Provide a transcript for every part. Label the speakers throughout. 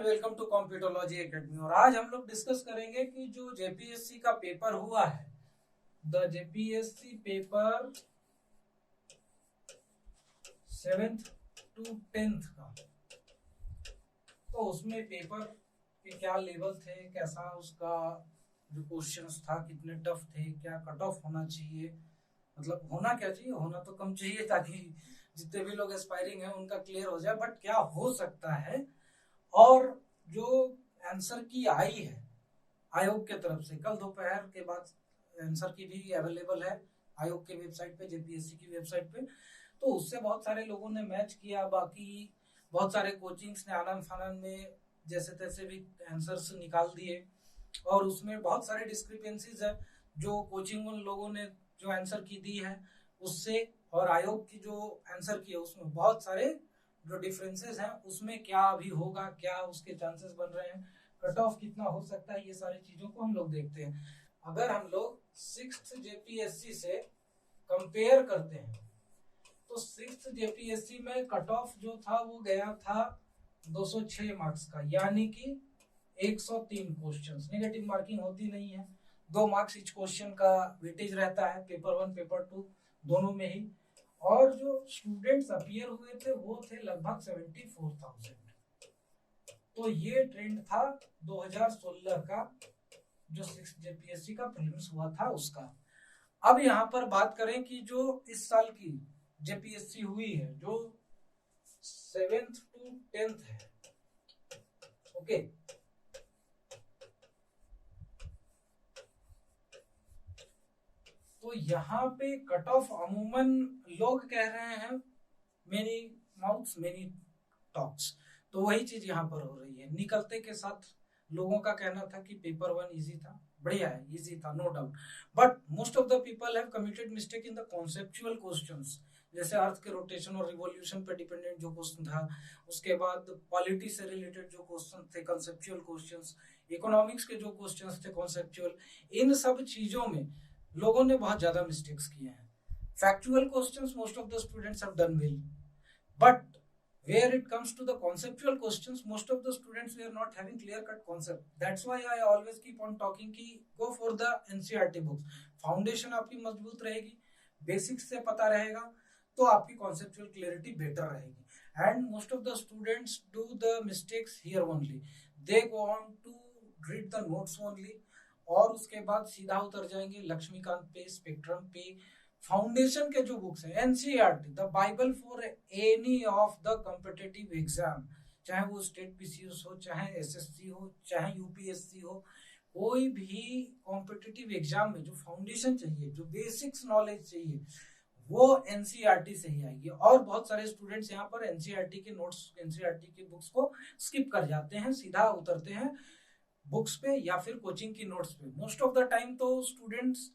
Speaker 1: Welcome to कंप्यूटरोलॉजी academy. और आज हम लोग डिस्कस करेंगे कि जो जेपीएससी का पेपर हुआ है, the JPSC paper 7th to 10th का, तो उसमें पेपर के क्या लेवल थे, कैसा उसका जो क्वेश्चंस था, कितने टफ थे, क्या कट ऑफ होना चाहिए, मतलब होना क्या चाहिए, होना तो कम चाहिए ताकि जितने भी लोग एस्पायरिंग हैं उनका क्लियर हो जाए, बट क्या हो सकता है। और जो आंसर की आई है आयोग के तरफ से, कल दोपहर के बाद आंसर की भी अवेलेबल है आयोग के वेबसाइट पे, जेपीएससी की वेबसाइट पे। तो उससे बहुत सारे लोगों ने मैच किया, बाकी बहुत सारे कोचिंग्स ने आनंद फानंद में जैसे तैसे भी आंसर्स निकाल दिए, और उसमें बहुत सारे डिस्क्रिपेंसीज है जो कोचिंग उन लोगों ने जो आंसर की दी है उससे और आयोग की जो आंसर की है उसमें बहुत सारे जो डिफरेंसेस हैं। उसमें क्या अभी होगा, क्या उसके चांसेस बन रहे हैं, कट ऑफ कितना हो सकता है, ये सारी चीजों को हम लोग देखते हैं। अगर हम लोग 6th जेपीएससी से कंपेयर करते हैं तो 6th जेपीएससी में कट ऑफ जो था वो गया था 206 मार्क्स का, यानी कि 103 क्वेश्चंस। नेगेटिव मार्किंग होती नहीं है, 2 मार्क्स इच क्वेश्चन का वेटेज रहता है पेपर 1 पेपर 2 दोनों में ही। और जो स्टूडेंट्स अपीयर हुए थे वो थे लगभग 74,000। तो ये ट्रेंड था 2016 का जो 6th जेपीएससी का प्रीलिम्स हुआ था उसका। अब यहाँ पर बात करें कि जो इस साल की जेपीएससी हुई है जो 7th to 10th है, ओके। तो यहाँ पे कट ऑफ अमूमन लोग कह रहे हैं मेनी माउथ्स मेनी टॉक्स, तो वही चीज यहाँ पर हो रही है। निकलते के साथ लोगों का कहना था कि पेपर 1 इजी था, बढ़िया है, इजी था, no doubt, but most of the people have committed mistake in the conceptual questions. जैसे अर्थ के रोटेशन और रिवॉल्यूशन पे डिपेंडेंट जो क्वेश्चन था, उसके बाद पॉलिटी से रिलेटेड जो क्वेश्चन थे कॉन्सेप्चुअल क्वेश्चंस, इकोनॉमिक्स के जो क्वेश्चंस थे कॉन्सेप्चुअल, इन सब चीजों में लोगों ने बहुत ज्यादा मिस्टेक्स किए हैं। Factual questions most of the students have done well, but where it comes to the conceptual questions, most of the students were not having clear cut concept. That's why I always keep on talking कि go for the NCERT books. Foundation आपकी मजबूत रहेगी, basics से पता रहेगा तो आपकी conceptual clarity better रहेगी। And most of the students do the mistakes here only. They go on to read the notes only, और उसके बाद सीधा उतर जाएंगे लक्ष्मीकांत पे, स्पेक्ट्रम पे। फाउंडेशन के जो बुक्स है NCERT, the Bible for any of the competitive exam, चाहे वो स्टेट पीसीएस हो, चाहे एसएससी हो, चाहे यूपीएससी हो, कोई भी कॉम्पिटिटिव एग्जाम में जो फाउंडेशन चाहिए, जो बेसिक्स नॉलेज चाहिए, वो एनसीईआरटी से ही आएगी। और बहुत सारे स्टूडेंट्स यहाँ पर एनसीईआरटी के नोट्स, एनसीईआरटी के बुक्स को स्किप कर जाते हैं, सीधा उतरते हैं बुक्स पे या फिर कोचिंग की नोट्स पे। मोस्ट ऑफ द टाइम तो स्टूडेंट्स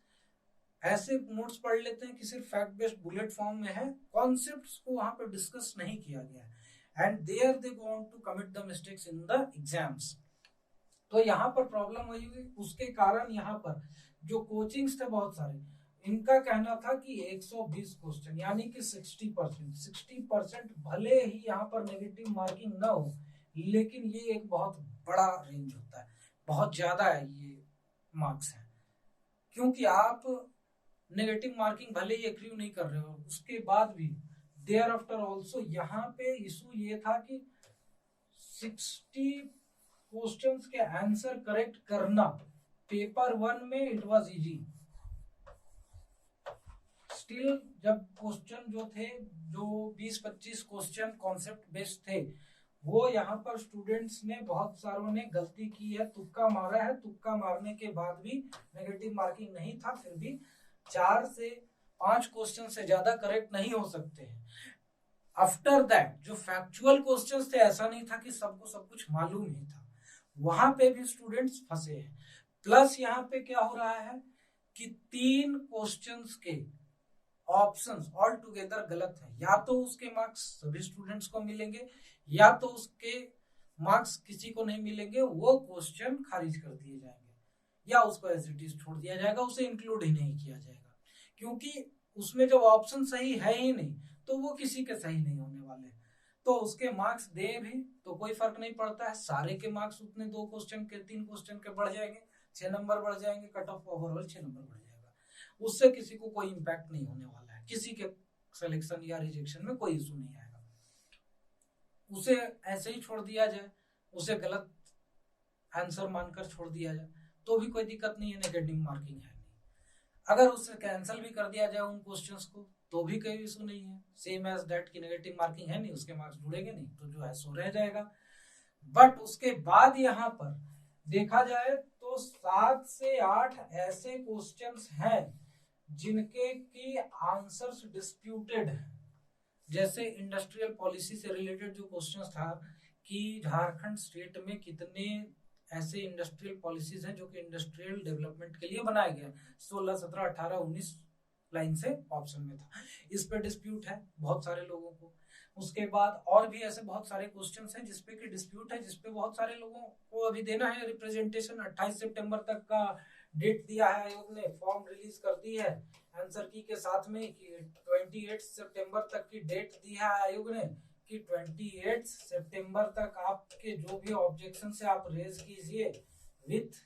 Speaker 1: ऐसे नोट्स पढ़ लेते हैं कि सिर्फ फैक्ट बेस्ड बुलेट फॉर्म में है, कॉन्सेप्ट्स को वहां पर डिस्कस नहीं किया गया है, and there they go on to commit the mistakes in the exams. तो यहाँ पर प्रॉब्लम हुई हुई, उसके कारण यहाँ पर जो कोचिंग्स थे बहुत सारे, इनका कहना था कि 120 क्वेश्चन यानी कि 60% भले ही यहाँ पर नेगेटिव मार्किंग ना हो, लेकिन ये एक बहुत बड़ा रेंज होता है, बहुत ज्यादा है ये मार्क्स है। क्योंकि आप नेगेटिव मार्किंग भले ही एग्री नहीं कर रहे हो, उसके बाद भी देयर आफ्टर ऑल्सो यहाँ पे इशू ये था कि 60 क्वेश्चंस के आंसर करेक्ट करना पेपर 1 में इट वाज इजी। स्टिल जब क्वेश्चन जो थे, जो 20-25 क्वेश्चन कॉन्सेप्ट बेस्ड थे, वो यहाँ पर स्टूडेंट्स ने बहुत सारों ने गलती की है, तुक्का मारा है। तुक्का मारने के बाद भी नेगेटिव मार्किंग नहीं था, फिर भी 4 से 5 क्वेश्चन से ज्यादा करेक्ट नहीं हो सकते हैं। आफ्टर दैट जो फैक्चुअल क्वेश्चंस थे, ऐसा नहीं था कि सबको सब कुछ मालूम ही था, वहां पे भी स्टूडेंट्स फंसे हैं। प्लस यहाँ पे क्या हो रहा है कि 3 क्वेश्चंस के ऑप्शंस ऑल टुगेदर गलत है, या तो उसके मार्क्स सभी स्टूडेंट्स को मिलेंगे या तो उसके मार्क्स किसी को नहीं मिलेंगे, वो क्वेश्चन खारिज कर दिए जाएंगे या उसको एज इट इज छोड़ दिया जाएगा, उसे इंक्लूड ही नहीं किया जाएगा, क्योंकि उसमें जब ऑप्शन सही है ही नहीं तो वो किसी के सही नहीं होने वाले। तो उसके मार्क्स दे भी तो कोई फर्क नहीं पड़ता है, सारे के मार्क्स उतने 2 क्वेश्चन के 3 क्वेश्चन के बढ़ जाएंगे, 6 नंबर बढ़ जाएंगे, कट ऑफ ओवरऑल 6 नंबर बढ़ जाएगा। उससे किसी को कोई इम्पैक्ट नहीं होने वाला है, किसी के सिलेक्शन या रिजेक्शन में कोई इशू नहीं आएगा। उसे ऐसे ही छोड़ दिया जाए, उसे गलत आंसर मानकर छोड़ दिया जाए तो भी कोई दिक्कत नहीं है, नेगेटिव मार्किंग है नहीं। अगर उससे कैंसिल भी कर दिया जाए उन क्वेश्चंस को तो भी कोई इशू नहीं है, सेम एज दैट की नेगेटिव मार्किंग है नहीं, उसके मार्क्स जुड़ेंगे नहीं, तो जो है सो रह जाएगा। बट उसके बाद यहाँ पर देखा जाए तो 7 से 8 ऐसे क्वेश्चंस हैं जिनके की आंसर्स डिस्प्यूटेड है। जैसे इंडस्ट्रियल पॉलिसी से रिलेटेड जो क्वेश्चंस था कि झारखंड स्टेट में कितने ऐसे इंडस्ट्रियल पॉलिसीज हैं जो कि इंडस्ट्रियल डेवलपमेंट के लिए बनाए गए, 16, 17, 18, 19 लाइन से ऑप्शन में था, इस पे डिस्प्यूट है बहुत सारे लोगों को। उसके बाद और भी ऐसे बहुत सारे क्वेश्चंस हैं जिसपे की डिस्प्यूट है, जिसपे बहुत सारे लोगों को अभी देना है रिप्रेजेंटेशन। 28 सितंबर तक का डेट दिया है आयोग ने, फॉर्म रिलीज कर दी है आंसर की के साथ में कि 28 सितंबर तक की डेट दी है आयोग ने कि 28 सितंबर तक आपके जो भी ऑब्जेक्शन से आप रेज कीजिए विथ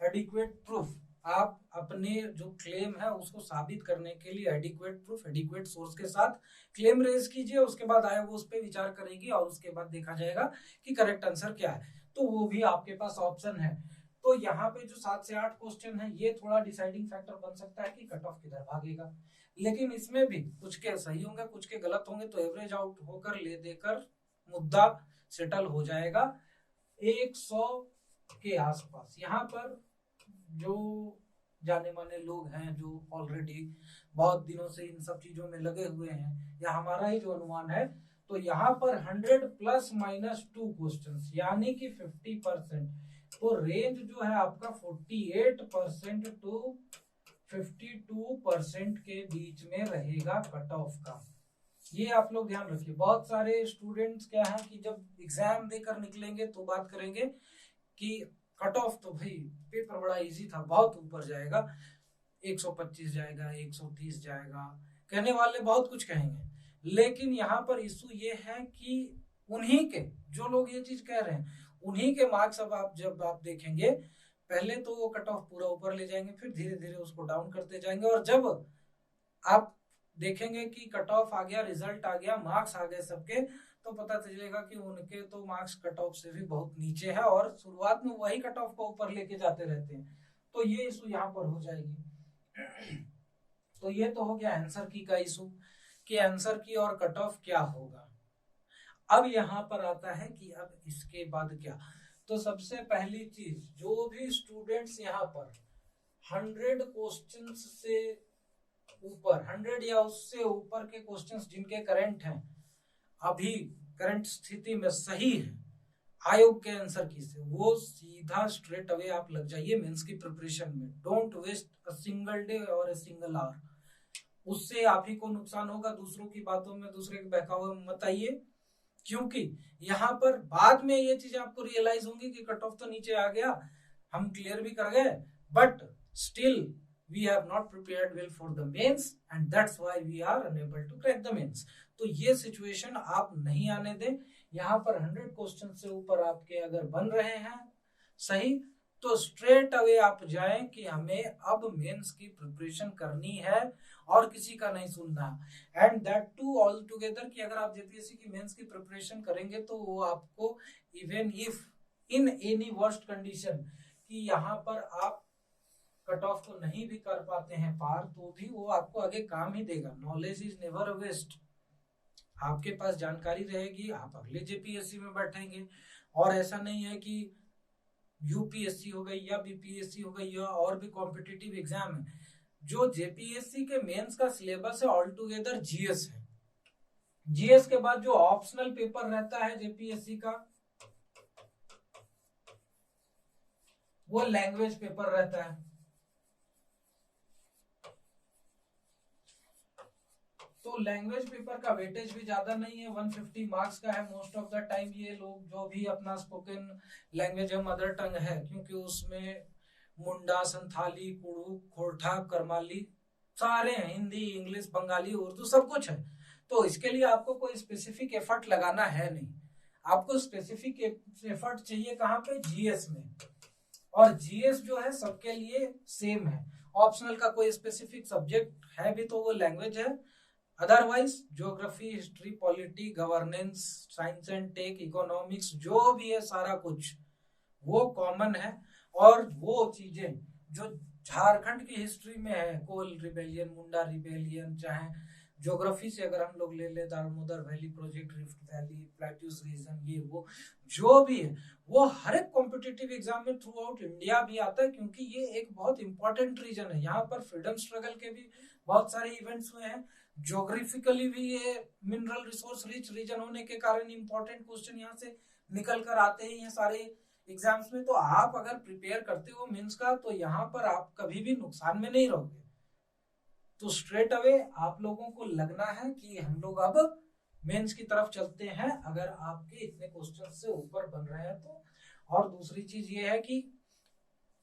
Speaker 1: एडिक्वेट प्रूफ। आप अपने जो क्लेम है उसको साबित करने के लिए एडिक्वेट प्रूफ, एडिक्वेट सोर्स के साथ क्लेम रेज कीजिए। उसके बाद आयोग उस पर विचार करेगी और उसके बाद देखा जाएगा कि करेक्ट आंसर क्या है, तो वो भी आपके पास ऑप्शन है। तो यहाँ पे जो 7 से 8 क्वेश्चन है ये थोड़ा डिसाइडिंग फैक्टर बन सकता है कि कट ऑफ किधर भागेगा, लेकिन इसमें भी कुछ के सही होंगे कुछ के गलत होंगे, तो एवरेज आउट होकर ले देकर मुद्दा सेटल हो जाएगा 100 के आसपास। यहाँ पर जो जाने माने लोग हैं जो ऑलरेडी बहुत दिनों से इन सब चीजों में लगे हुए हैं, या हमारा ही जो अनुमान है, तो यहाँ पर 100 प्लस माइनस 2 क्वेश्चंस यानी कि 50%, तो रेंज जो है आपका 48% टू 52% के बीच में रहेगा कट ऑफ का। ये आप लोग ध्यान रखिए। बहुत सारे स्टूडेंट्स क्या है कि जब एग्जाम देकर निकलेंगे तो बात करेंगे कि कट ऑफ तो भाई पेपर बड़ा इजी था, बहुत ऊपर जाएगा, 125 जाएगा, 130 जाएगा, कहने वाले बहुत कुछ कहेंगे, लेकिन यहाँ पर इशू ये है कि उन्हीं के जो लोग ये चीज कह रहे हैं उन्हीं के मार्क्स अब आप जब आप देखेंगे, पहले तो वो कट ऑफ पूरा ऊपर ले जाएंगे, फिर धीरे धीरे उसको डाउन करते जाएंगे, और जब आप देखेंगे कि कट ऑफ आ गया, रिजल्ट आ गया, मार्क्स आ गए सबके, तो पता चलेगा कि उनके तो मार्क्स कट ऑफ से भी बहुत नीचे है और शुरुआत में वही कट ऑफ को ऊपर लेके जाते रहते हैं, तो ये इशू यहाँ पर हो जाएगी। तो ये तो हो गया आंसर की का इशू कि आंसर की और कट ऑफ क्या होगा। अब यहाँ पर आता है कि अब इसके बाद क्या, तो सबसे पहली चीज जो भी स्टूडेंट्स यहाँ पर 100 क्वेश्चंस से ऊपर, 100 या उससे ऊपर के क्वेश्चंस जिनके करंट हैं, अभी करंट स्थिति में सही है आयोग के आंसर की से, वो सीधा स्ट्रेट अवे आप लग जाइए मेंस की प्रिपरेशन में। Don't waste a single day और अ सिंगल आवर, उससे आप ही को नुकसान होगा, दूसरों की बातों में, दूसरे के बहकावे में मत आइए, क्योंकि यहाँ पर बाद में ये चीज आपको रियलाइज होंगी कि कट ऑफ तो नीचे आ गया, हम क्लियर भी कर गए, but still we have not prepared well for the mains and that's why we are unable to crack the mains। तो ये सिचुएशन आप नहीं आने दें। यहाँ पर 100 क्वेश्चन से ऊपर आपके अगर बन रहे हैं सही, तो स्ट्रेट अवे आप जाएं कि हमें अब मेंस की प्रिपरेशन करनी है और किसी का नहीं सुनना, and that too all together कि अगर आप जेपीएससी की मेंस की प्रिपरेशन करेंगे तो वो आपको even if in any worst condition कि यहाँ पर आप कट ऑफ को नहीं भी कर पाते हैं पार, तो भी वो आपको आगे काम ही देगा। नॉलेज इज नेवर वेस्ट, आपके पास जानकारी रहेगी, आप अगले जेपीएससी में बैठेंगे। और ऐसा नहीं है कि यूपीएससी हो गई या बीपीएससी हो गई या और भी कॉम्पिटिटिव एग्जाम है, जो जेपीएससी के मेंस का सिलेबस है ऑल टुगेदर जीएस है। जीएस के बाद जो ऑप्शनल पेपर रहता है जेपीएससी का वो लैंग्वेज पेपर रहता है। तो लैंग्वेज पेपर का वेटेज भी ज्यादा नहीं है, 150 मार्क्स का है मोस्ट ऑफ द टाइम। ये लोग जो भी अपना स्पोकन लैंग्वेज है, मदर टंग है, क्योंकि उसमें मुंडा, संथाली, कुड़ू, खोरठा, करमाली सारे हैं, हिंदी, इंग्लिश, बंगाली, उर्दू सब कुछ है, तो इसके लिए आपको कोई स्पेसिफिक एफर्ट लगाना है नहीं, आपको स्पेसिफिक एफर्ट चाहिए कहाँ पे, जीएस में। और जीएस जो है सबके लिए सेम है, ऑप्शनल का कोई स्पेसिफिक सब्जेक्ट है भी तो वो लैंग्वेज है, otherwise geography, history, polity, governance, science and tech, economics, जो भी है सारा कुछ वो कॉमन है। और वो चीजें जो झारखंड की हिस्ट्री में है, कोल रिबेलियन, मुंडा रिबेलियन, चाहे ज्योग्राफी से अगर हम लोग ले ले Damodar valley project, rift valley, plateaus region, ये वो जो भी है वो हर एक कॉम्पिटिटिव एग्जाम में थ्रू आउट इंडिया भी आता है, क्योंकि ये एक बहुत इंपॉर्टेंट रीजन है। यहाँ पर फ्रीडम स्ट्रगल के भी बहुत सारे इवेंट्स हुए हैं, ज्योग्राफिकली भी ये मिनरल रिसोर्स रिच रीजन होने के कारण इंपॉर्टेंट क्वेश्चन यहाँ से निकल कर आते ही हैं सारे एग्जाम्स में। तो आप अगर प्रिपेयर करते हो मेंस का तो यहाँ पर आप कभी भी नुकसान में नहीं रहोगे। तो स्ट्रेट अवे आप लोगों को लगना है कि हम लोग अब मेंस की तरफ चलते हैं, अगर आपके इतने क्वेश्चन से ऊपर बन रहे हैं तो। और दूसरी चीज ये है कि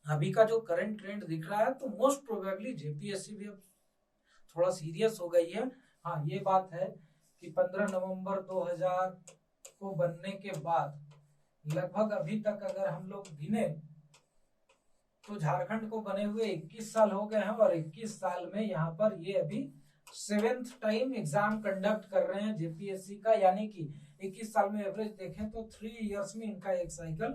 Speaker 1: अभी का जो करंट ट्रेंड दिख रहा है तो मोस्ट प्रोबेबली जेपीएससी भी अब थोड़ा सीरियस हो गई है। हाँ ये बात है कि 15 नवंबर 2000 को बनने के बाद लगभग अभी तक अगर हम लोग गिने तो झारखंड को बने हुए 21 साल हो गए हैं, और 21 साल में यहाँ पर ये अभी 7th टाइम एग्जाम कंडक्ट कर रहे हैं जेपीएससी का, यानी कि 21 साल में एवरेज देखें तो 3 इयर्स में इनका एक साइकिल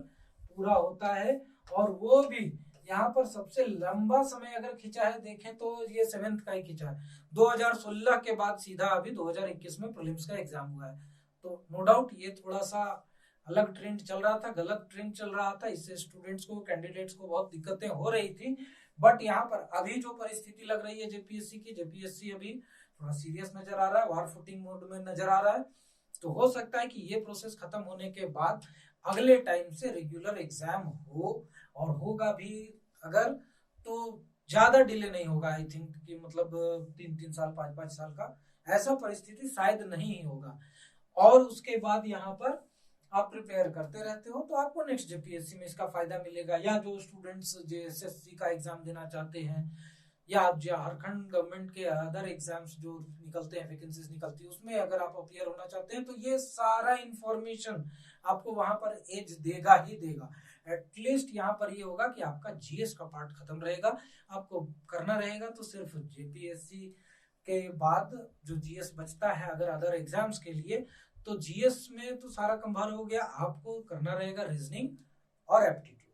Speaker 1: पूरा होता है। और वो भी यहाँ पर सबसे लंबा समय अगर खिंचा है देखें तो ये 7th का ही खिंचा है, 2016 के बाद सीधा अभी 2021 में प्रीलिम्स का एग्जाम हुआ है। तो नो डाउट ये थोड़ा सा अलग ट्रेंड चल रहा था, गलत ट्रेंड चल रहा था, इससे स्टूडेंट्स को, कैंडिडेट्स को बहुत दिक्कतें हो रही थी। बट यहाँ पर अभी जो परिस्थिति लग रही है जेपीएससी की, जेपीएससी अभी थोड़ा सीरियस नजर आ रहा है, वार फुटिंग मोड में नजर आ रहा है। तो हो सकता है कि ये प्रोसेस खत्म होने के बाद अगले टाइम से रेगुलर एग्जाम हो, और होगा भी अगर तो ज्यादा डिले नहीं होगा। आई थिंक कि मतलब 3-3 साल 5-5 साल का ऐसा परिस्थिति शायद नहीं होगा। और उसके बाद यहाँ पर आप प्रिपेयर करते रहते हो तो आपको नेक्स्ट जेपीएससी में इसका फायदा मिलेगा। या जो स्टूडेंट्स जेएसएससी का एग्जाम देना चाहते हैं, या आप झारखंड गवर्नमेंट के अदर एग्जाम्स जो निकलते हैं, वैकेंसीज निकलती है, उसमें अगर आप अपियर होना चाहते हैं तो ये सारा इंफॉर्मेशन आपको वहां पर एज देगा ही देगा। एटलीस्ट यहाँ पर ये होगा कि आपका जीएस का पार्ट खत्म रहेगा, आपको करना रहेगा तो सिर्फ जेपीएससी के बाद जो जीएस बचता है अगर अदर एग्जाम्स के लिए, तो जीएस में तो सारा कवर हो गया, आपको करना रहेगा रीजनिंग और एप्टीट्यूड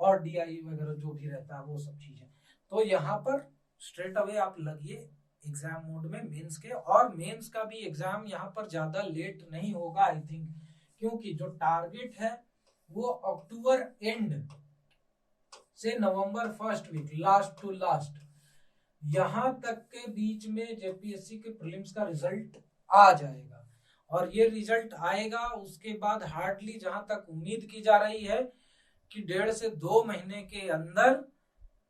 Speaker 1: और डीआई वगैरह जो भी रहता है वो सब चीजें। तो यहाँ पर स्ट्रेट अवे आप लगिए एग्जाम मोड में मेंस के। और मेंस का भी एग्जाम यहाँ पर ज्यादा लेट नहीं होगा आई थिंक, क्योंकि जो टारगेट है वो अक्टूबर एंड से November first week, last to last, यहां तक के बीच में जेपीएससी के प्रीलिम्स का रिजल्ट आ जाएगा। और ये रिजल्ट आएगा उसके बाद हार्डली जहां तक उम्मीद की जा रही है कि 1.5 से 2 महीने के अंदर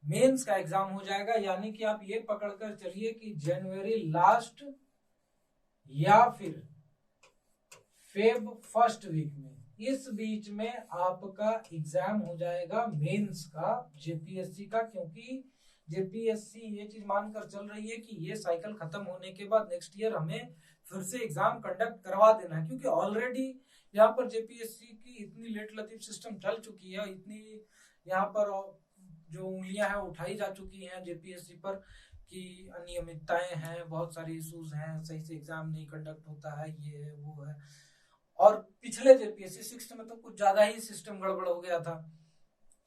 Speaker 1: मेंस का एग्जाम हो जाएगा। यानी कि आप ये पकड़कर चलिए कि जनवरी लास्ट या फिर फेब फर्स्ट वीक में, इस बीच में आपका एग्जाम हो जाएगा मेंस का जेपीएससी का। क्योंकि जेपीएससी ये चीज मानकर चल रही है कि ये साइकिल खत्म होने के बाद नेक्स्ट ईयर हमें फिर से एग्जाम कंडक्ट करवा देना है, क्योंकि ऑलरेडी यहाँ पर जेपीएससी की इतनी लेट लतीफ सिस्टम चल चुकी है, इतनी यहाँ पर जो उंगलियां हैं उठाई जा चुकी हैं जेपीएससी पर कि अनियमितताएं हैं, बहुत सारी इश्यूज हैं, सही से एग्जाम नहीं कंडक्ट होता है, ये है वो है। और पिछले जेपीएससी 6 में तो कुछ ज्यादा ही सिस्टम गड़बड़ हो गया था,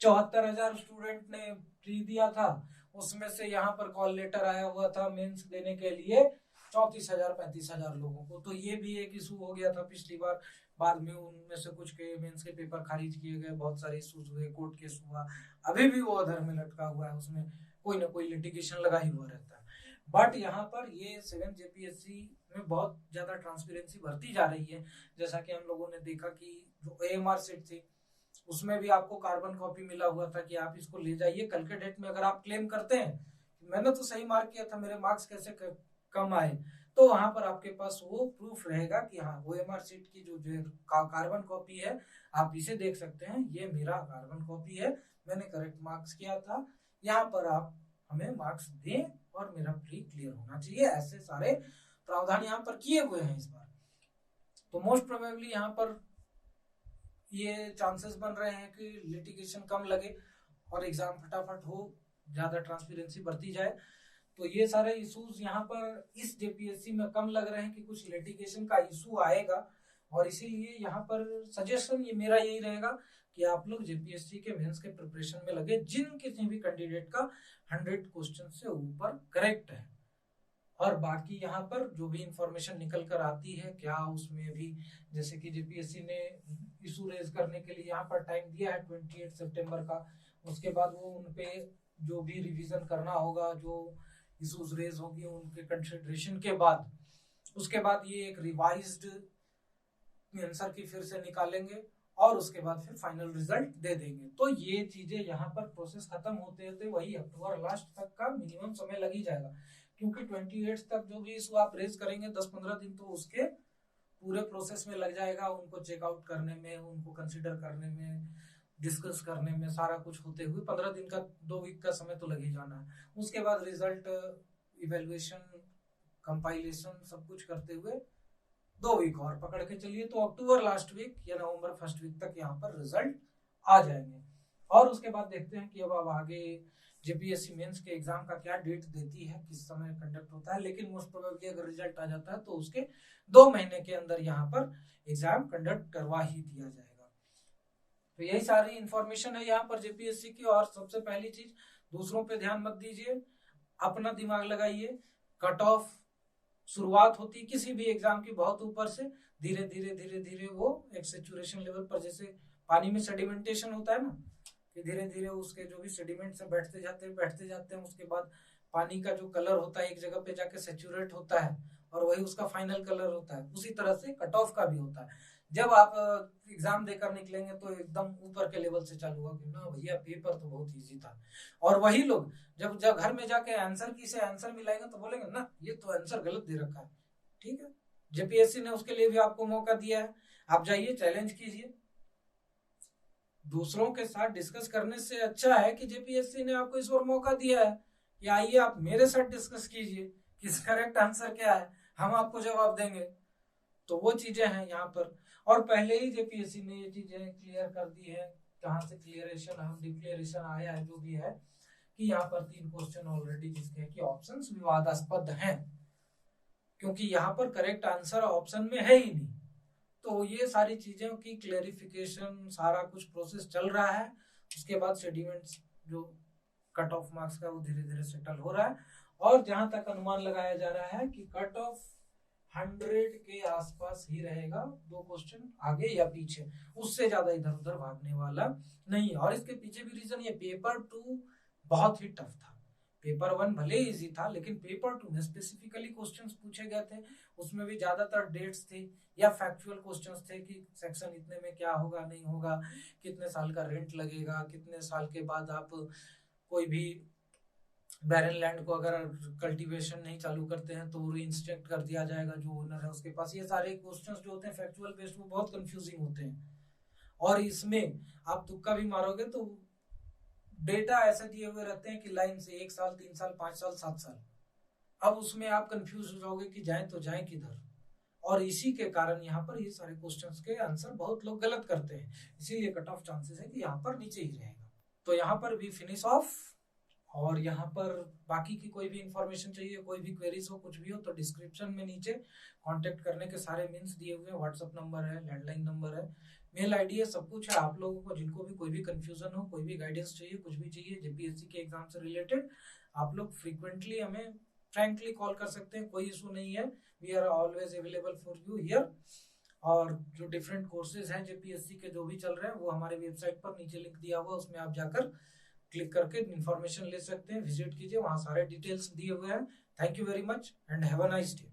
Speaker 1: 74,000 स्टूडेंट ने प्री दिया था, उसमें से यहाँ पर कॉल लेटर आया हुआ था मेंस देने के लिए 34,000-35,000 लोगों को। तो ये भी एक इशू हो गया था पिछली बार, बाद में उनमें से कुछ के मेंस के पेपर खारिज किए गए, बहुत सारे इश्यूज हुए, कोर्ट केस हुआ, अभी भी वो अधर में लटका हुआ है, उसमें कोई ना कोई लिटिगेशन लगा ही हुआ रहता है। बट यहाँ पर ये 7 जेपीएससी में बहुत ज्यादा ट्रांसपेरेंसी बढ़ती जा रही है। जैसा कि हम लोगों ने देखा कि जो एएमआर सीट थी उसमें भी आपको कार्बन कॉपी मिला हुआ था कि आप इसको ले जाइए, कल के डेट में अगर आप क्लेम करते हैं मैंने तो सही मार्क किया था, मेरे मार्क्स कैसे कम आए, तो वहां पर आपके पास वो प्रूफ रहेगा कि हाँ वो एमआर सीट की जो कार्बन कॉपी है, आप इसे देख सकते हैं, ये मेरा कार्बन कॉपी है, मैंने करेक्ट मार्क्स किया था, यहाँ पर आप हमें मार्क्स दें और मेरा प्री क्लियर होना चाहिए। ऐसे सारे प्रावधान यहाँ पर किए हुए हैं इस बार। तो मोस्ट प्रोबेबली यहाँ पर ये चांसेस बन रहे हैं कि लिटिगेशन कम लगे और एग्जाम फटाफट हो, ज्यादा ट्रांसपेरेंसी बढ़ती जाए। तो ये सारे इश्यूज यहाँ पर इस जेपीएससी में कम लग रहे हैं कि कुछ लिटिगेशन का इशू आएगा, और इसीलिए यहाँ पर सजेशन ये मेरा यही रहेगा कि आप लोग जेपीएससी के मेंस के प्रिपरेशन में लगे, जिन किसी भी कैंडिडेट का 100 क्वेश्चन से ऊपर करेक्ट है। और बाकी यहाँ पर जो भी इंफॉर्मेशन निकल कर आती है, क्या उसमें भी जैसे कि जेपीएससी ने इशू रेज करने के लिए यहाँ पर टाइम दिया है 28 सितंबर का, उसके बाद वो उनपे जो भी रिवीजन करना होगा, जो इशूज रेज होगी उनके कंसिडरेशन के बाद, उसके बाद ये एक रिवाइज्ड आंसर की फिर से निकालेंगे और उसके बाद फिर फाइनल रिजल्ट दे देंगे। तो ये चीजें यहाँ पर प्रोसेस खत्म होते होते वही अक्टूबर लास्ट तक का मिनिमम समय लग ही जाएगा, क्योंकि 28 तक जो भी इशू आप रेज करेंगे 10-15 दिन तो उसके पूरे प्रोसेस में लग जाएगा, उनको चेकआउट करने में, उनको कंसिडर करने में, डिस्कस करने में, सारा कुछ होते हुए 15 दिन का 2 वीक का समय तो लग ही जाना है। उसके बाद रिजल्ट, इवेल्युएशन, कंपाइलेशन सब कुछ करते हुए 2 वीक और पकड़ के चलिए, तो अक्टूबर लास्ट वीक या नवंबर फर्स्ट वीक तक यहाँ पर रिजल्ट आ जाएंगे। और उसके बाद देखते हैं कि अब आगे जेपीएससी मेंस के एग्जाम का क्या डेट देती है, किस समय कंडक्ट होता है, लेकिन मोस्ट प्रोबेबली अगर रिजल्ट आ जाता है तो उसके 2 महीने के अंदर यहाँ पर एग्जाम कंडक्ट करवा ही दिया जाएगा। तो यही सारी इंफॉर्मेशन है यहाँ पर जेपीएससी की। और सबसे पहली चीज, दूसरों पे ध्यान मत दीजिए, अपना दिमाग लगाइए। कट ऑफ शुरुआत होती किसी भी एग्जाम की बहुत ऊपर से, धीरे धीरे धीरे धीरे वो एक सेचुरेशन लेवल पर, जैसे पानी में सेडिमेंटेशन होता है ना, कि धीरे धीरे उसके जो भी सेडिमेंट्स बैठते जाते हैं, उसके बाद पानी का जो कलर होता है एक जगह पे जाके सेचुरेट होता है और वही उसका फाइनल कलर होता है। उसी तरह से कट ऑफ का भी होता है। जब आप एग्जाम देकर निकलेंगे तो एकदम ऊपर के लेवल से चालू होगा कि ना भैया पेपर तो बहुत इजी था, और वही लोग जब घर में जाके आंसर की से आंसर मिलाएंगे तो बोलेंगे ना ये तो आंसर गलत दे रखा है। ठीक है, जेपीएससी ने उसके लिए भी आपको मौका दिया है, आप जाइए चैलेंज कीजिए। दूसरों के साथ डिस्कस करने से अच्छा है कि जेपीएससी ने आपको इस बार मौका दिया है कि आइए आप मेरे साथ डिस्कस कीजिए कि करेक्ट आंसर क्या है, हम आपको जवाब देंगे। तो वो चीजें हैं यहाँ पर, और पहले ही जेपीएससी ने ये चीजें क्लियर कर दी है। कहाँ से क्लियरेशन, डिक्लेरेशन आया है जो भी है, कि यहाँ पर 3 क्वेश्चन ऑलरेडी जिसके कि ऑप्शंस विवादास्पद हैं, क्योंकि यहाँ पर करेक्ट आंसर ऑप्शन में है ही नहीं। तो ये सारी चीजों की क्लेरिफिकेशन, सारा कुछ प्रोसेस चल रहा है। उसके बाद सेडिमेंट्स जो कट ऑफ मार्क्स का वो धीरे धीरे सेटल हो रहा है, और जहां तक अनुमान लगाया जा रहा है कि कट ऑफ 100 के आसपास ही रहेगा, 2 क्वेश्चन आगे या पीछे, उससे ज्यादा इधर उधर भागने वाला नहीं है। और इसके पीछे भी रीजन ये, पेपर 2 बहुत ही टफ था। पेपर 1 भले ही इजी था, लेकिन पेपर 2 में स्पेसिफिकली क्वेश्चंस पूछे गए थे, उसमें भी ज्यादातर डेट्स थी या फैक्चुअल क्वेश्चंस थे कि सेक्शन इतने में क्या होगा नहीं होगा, कितने साल का रेंट लगेगा, कितने साल के बाद आप कोई भी बैरन लैंड को अगर कल्टीवेशन नहीं चालू करते हैं तो रीइंस्ट्रक्ट कर दिया जाएगा जो ओनर है उसके पास। ये सारे क्वेश्चंस जो होते हैं फैक्चुअल बेस्ड, वो बहुत कंफ्यूजिंग होते हैं, और इसमें आप तुक्का भी मारोगे तो डेटा ऐसे दिए हुए रहते हैं कि लाइन से 1 साल, 3 साल, 5 साल, 7 साल। अब उसमें आप कंफ्यूज हो जाओगे कि जाए तो जाए किधर, और इसी के कारण यहाँ पर ये सारे क्वेश्चंस के आंसर बहुत लोग गलत करते हैं, इसीलिए कट ऑफ चांसेस है कि यहाँ पर नीचे ही रहेगा। तो यहाँ पर भी फिनिश ऑफ। और यहाँ पर बाकी की कोई भी इंफॉर्मेशन चाहिए, कोई भी क्वेरीज हो, कुछ भी हो, तो डिस्क्रिप्शन में नीचे कांटेक्ट करने के सारे मीन्स दिए हुए हैं। व्हाट्सएप नंबर है, लैंडलाइन नंबर है, मेल आईडी है, सब कुछ है। आप लोगों को जिनको भी कोई भी कंफ्यूजन हो, कोई भी गाइडेंस चाहिए, कुछ भी चाहिए जेपीएससी के एग्जाम से रिलेटेड, आप लोग फ्रीक्वेंटली हमें फ्रैंकली कॉल कर सकते हैं, कोई इशू नहीं है। We are always available for you here. और जो डिफरेंट कोर्सेज हैं जेपीएससी के जो भी चल रहे हैं, वो हमारे वेबसाइट पर नीचे लिंक दिया हुआ है, उसमें आप जाकर क्लिक करके इन्फॉर्मेशन ले सकते हैं, विजिट कीजिए, वहां सारे डिटेल्स दिए हुए हैं। Thank you very much and have a nice day.